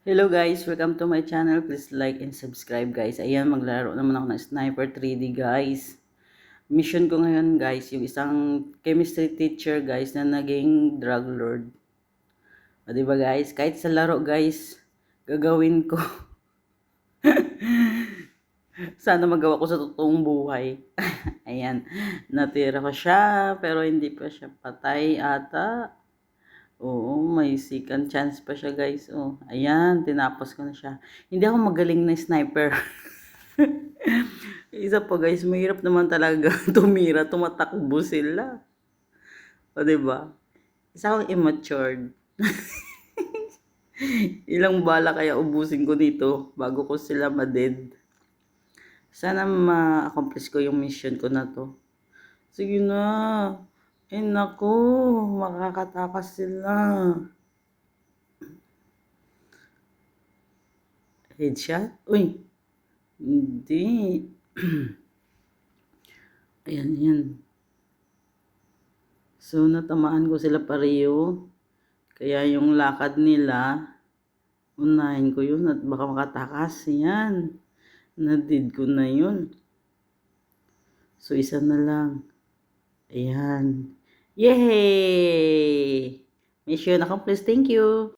Hello guys, welcome to my channel. Please like and subscribe guys. Ayan, maglaro naman ako ng Sniper 3D guys. Mission ko ngayon guys, yung isang chemistry teacher guys na naging drug lord. O diba guys, kahit sa laro guys, gagawin ko. Sana magawa ko sa totoong buhay. Ayan, natira ko siya pero hindi pa siya patay ata. Oo, may second chance pa siya guys. Oh, ayan, tinapos ko na siya. Hindi ako magaling na sniper. Isa pa guys, mahirap naman talaga tumira, tumatakbo sila. O, diba? Isa akong immatured. Ilang bala kaya ubusin ko dito bago ko sila ma-dead. Sana ma-accomplish ko yung mission ko na to. Sige na. Eh naku, makakatakas sila. Headshot? Uy, hindi. Ayan, yan. So, natamaan ko sila pareho. Kaya yung lakad nila, unahin ko yun at baka makatakas. Yan. Nadid ko na yun. So, isa na lang. Ayan. Yay! Mission accomplished. Thank you.